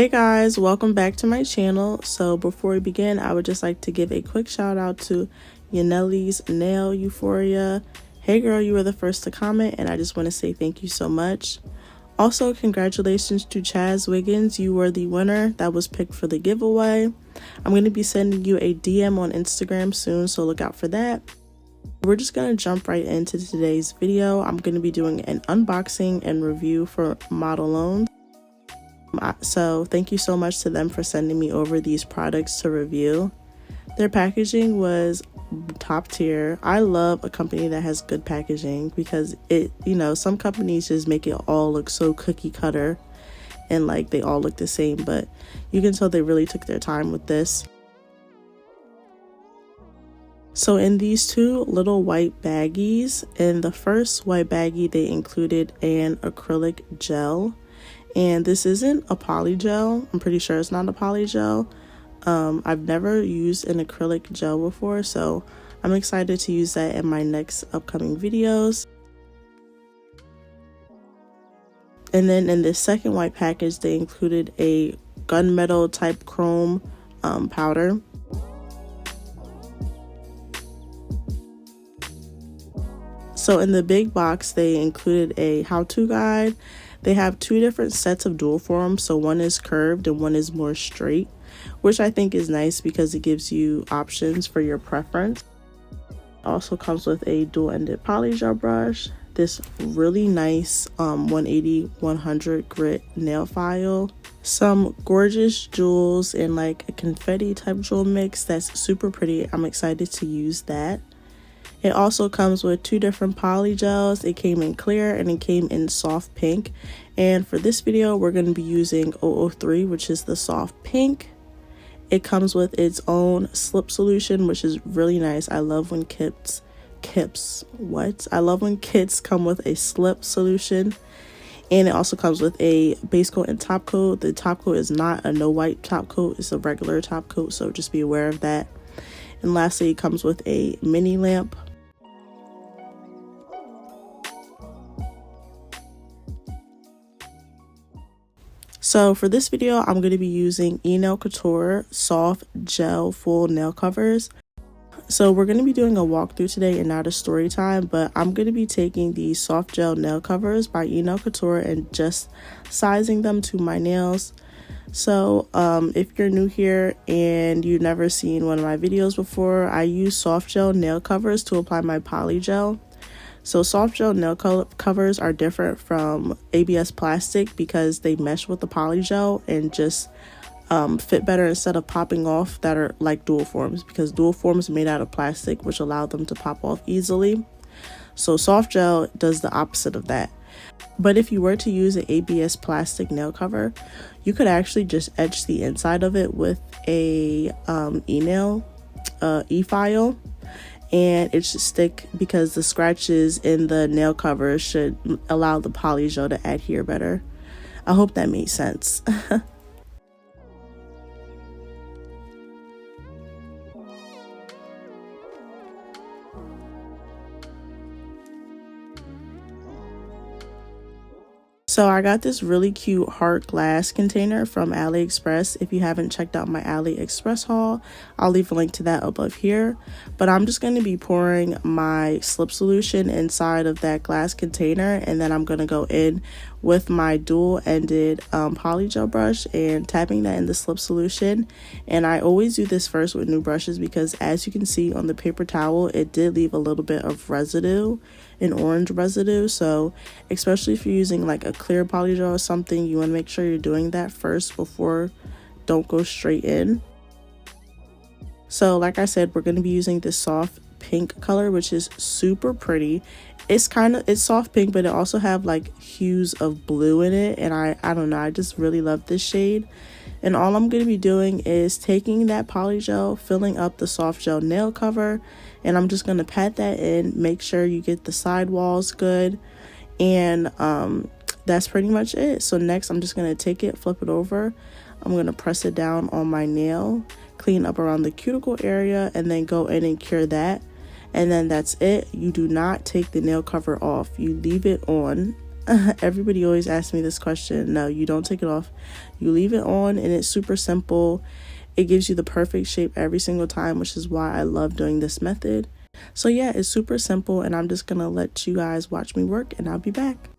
Hey guys, welcome back to my channel. So before we begin, I would just like to give a quick shout out to Yaneli's Nail Euphoria. Hey girl, you were the first to comment and I just want to say thank you so much. Also, congratulations to Chaz Wiggins. You were the winner that was picked for the giveaway. I'm going to be sending you a DM on Instagram soon, so look out for that. We're just going to jump right into today's video. I'm going to be doing an unboxing and review for Modelones. So thank you so much to them for sending me over these products to review. Their packaging was top tier. I love a company that has good packaging because some companies just make it all look so cookie cutter and like they all look the same, but you can tell they really took their time with this. So in these two little white baggies, in the first white baggie they included an acrylic gel. And this isn't a polygel. I'm pretty sure it's not a polygel. I've never used an acrylic gel before, so I'm excited to use that in my next upcoming videos. And then in this second white package, they included a gunmetal type chrome powder. So in the big box, they included a how-to guide. They have two different sets of dual forms, so one is curved and one is more straight, which I think is nice because it gives you options for your preference. It also comes with a dual-ended polygel brush, this really nice 180-100 grit nail file, some gorgeous jewels and like a confetti type jewel mix that's super pretty. I'm excited to use that. It also comes with two different polygels. It came in clear and it came in soft pink. And for this video, we're going to be using 003, which is the soft pink. It comes with its own slip solution, which is really nice. I love when kits come with a slip solution. And it also comes with a base coat and top coat. The top coat is not a no white top coat, it's a regular top coat, so just be aware of that. And lastly, it comes with a mini lamp. So for this video, I'm going to be using Nail Couture soft gel full nail covers. So we're going to be doing a walkthrough today and not a story time, but I'm going to be taking these soft gel nail covers by Nail Couture and just sizing them to my nails. So if you're new here and you've never seen one of my videos before, I use soft gel nail covers to apply my polygel. So soft gel nail covers are different from ABS plastic because they mesh with the polygel and just fit better instead of popping off that are like dual forms, because dual forms are made out of plastic, which allow them to pop off easily. So soft gel does the opposite of that. But if you were to use an ABS plastic nail cover, you could actually just etch the inside of it with a e-file, and it should stick because the scratches in the nail cover should allow the polygel to adhere better. I hope that made sense. So I got this really cute heart glass container from AliExpress. If you haven't checked out my AliExpress haul, I'll leave a link to that above here. But I'm just going to be pouring my slip solution inside of that glass container, and then I'm going to go in with my dual-ended polygel brush and tapping that in the slip solution. And I always do this first with new brushes because, as you can see on the paper towel, it did leave a little bit of residue, an orange residue. So especially if you're using like a clear polygel or something, you want to make sure you're doing that first before, don't go straight in. So like I said, we're going to be using this soft pink color, which is super pretty. It's soft pink, but it also have like hues of blue in it, and I don't know, I just really love this shade. And all I'm going to be doing is taking that polygel, filling up the soft gel nail cover, and I'm just going to pat that in, make sure you get the side walls good, and that's pretty much it. So next I'm just going to take it, flip it over, I'm going to press it down on my nail, clean up around the cuticle area, and then go in and cure that. And then that's it. You do not take the nail cover off, you leave it on Everybody always asks me this question. No, you don't take it off. You leave it on, and it's super simple. It gives you the perfect shape every single time, which is why I love doing this method. So yeah, it's super simple, and I'm just gonna let you guys watch me work, and I'll be back.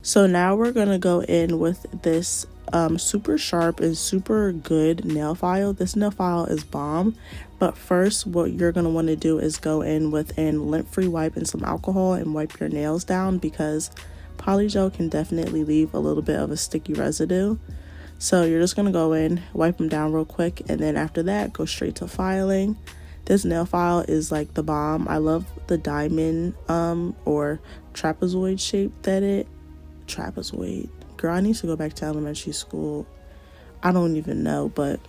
So now we're gonna go in with this super sharp and super good nail file. This nail file is bomb, but first what you're gonna want to do is go in with an lint-free wipe and some alcohol and wipe your nails down, because polygel can definitely leave a little bit of a sticky residue. So you're just gonna go in, wipe them down real quick, and then after that go straight to filing. This nail file is like the bomb. I love the diamond or trapezoid shape that trapezoid. Girl, I need to go back to elementary school. I don't even know, but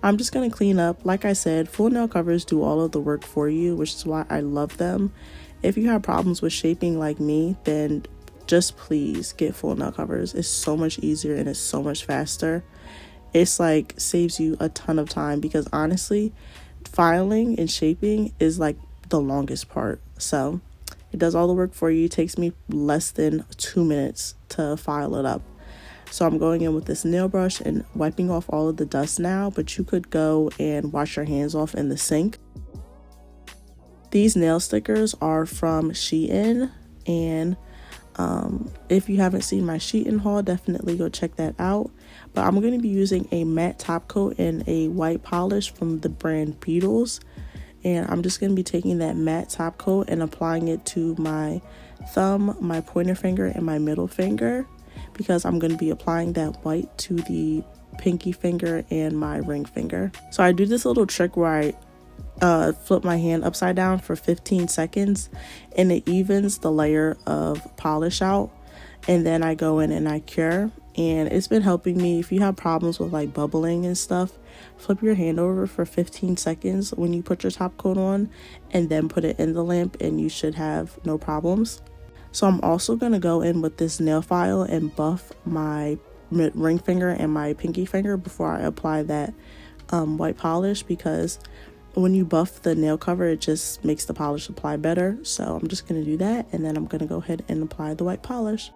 I'm just gonna clean up. Like I said, full nail covers do all of the work for you, which is why I love them. If you have problems with shaping like me, then just please get full nail covers. It's so much easier and it's so much faster. It's like saves you a ton of time, because honestly, filing and shaping is like the longest part. So it does all the work for you. It takes me less than 2 minutes to file it up. So I'm going in with this nail brush and wiping off all of the dust now, but you could go and wash your hands off in the sink. These nail stickers are from Shein, and if you haven't seen my Shein haul, definitely go check that out. But I'm going to be using a matte top coat and a white polish from the brand Beetles. And I'm just going to be taking that matte top coat and applying it to my thumb, my pointer finger, and my middle finger, because I'm going to be applying that white to the pinky finger and my ring finger. So I do this little trick where I flip my hand upside down for 15 seconds, and it evens the layer of polish out, and then I go in and I cure. And it's been helping me. If you have problems with like bubbling and stuff, flip your hand over for 15 seconds when you put your top coat on, and then put it in the lamp, and you should have no problems. So I'm also going to go in with this nail file and buff my ring finger and my pinky finger before I apply that white polish, because when you buff the nail cover, it just makes the polish apply better. So I'm just going to do that, and then I'm going to go ahead and apply the white polish.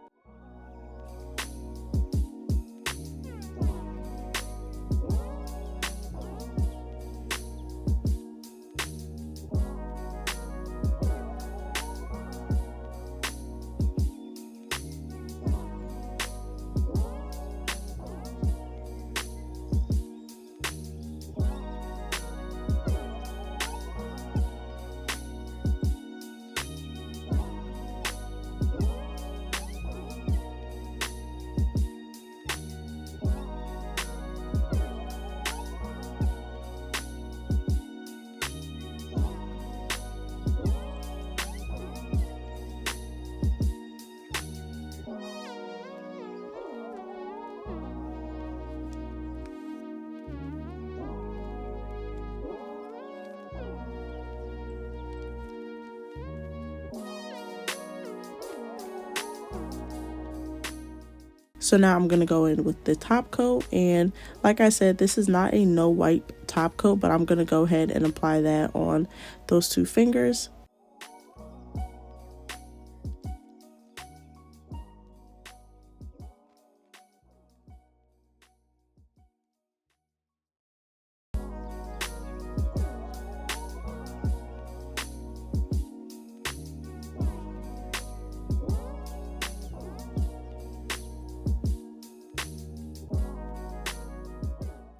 So now I'm going to go in with the top coat, and like I said, this is not a no wipe top coat, but I'm going to go ahead and apply that on those 2 fingers.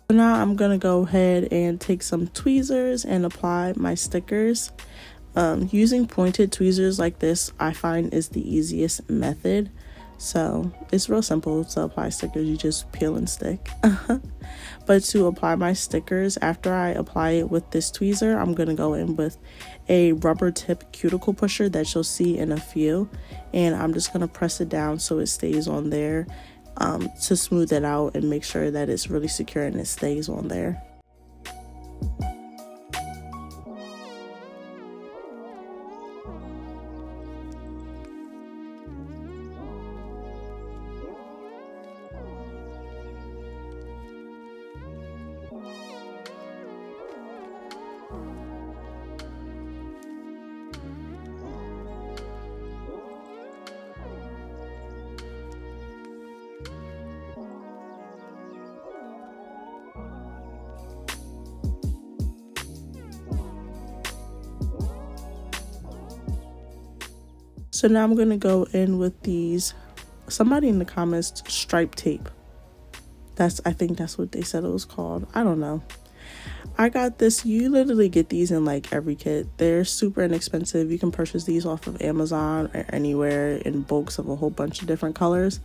Now I'm gonna go ahead and take some tweezers and apply my stickers. Using pointed tweezers like this I find is the easiest method. So it's real simple to apply stickers, you just peel and stick. But to apply my stickers, after I apply it with this tweezer, I'm gonna go in with a rubber tip cuticle pusher that you'll see in a few, and I'm just gonna press it down so it stays on there. To smooth it out and make sure that it's really secure and it stays on there. So now I'm going to go in with these, somebody in the comments, stripe tape. I think that's what they said it was called. I don't know. I got this. You literally get these in like every kit. They're super inexpensive. You can purchase these off of Amazon or anywhere in bulks of a whole bunch of different colors.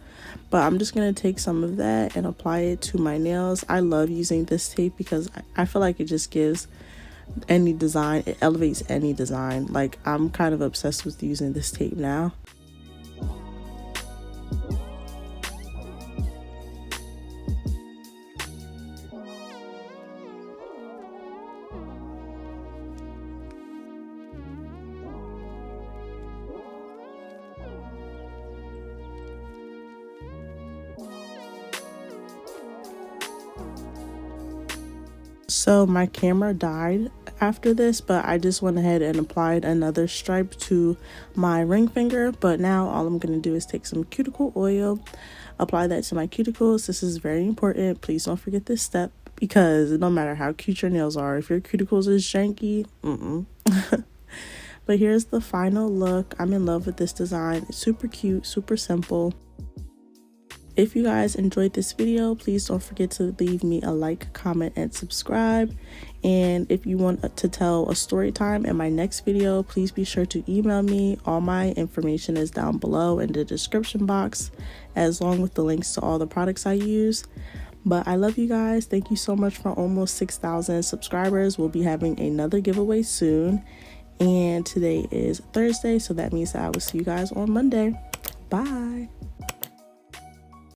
But I'm just going to take some of that and apply it to my nails. I love using this tape because I feel like it just gives any design, it elevates any design. Like, I'm kind of obsessed with using this tape now. So my camera died after this, but I just went ahead and applied another stripe to my ring finger. But now all I'm going to do is take some cuticle oil, apply that to my cuticles. This is very important. Please don't forget this step, because no matter how cute your nails are, if your cuticles is janky, But here's the final look. I'm in love with this design. It's super cute, super simple. If you guys enjoyed this video, please don't forget to leave me a like, comment, and subscribe. And if you want to tell a story time in my next video, please be sure to email me. All my information is down below in the description box, as long with the links to all the products I use. But I love you guys. Thank you so much for almost 6,000 subscribers. We'll be having another giveaway soon. And today is Thursday, so that means that I will see you guys on Monday. Bye.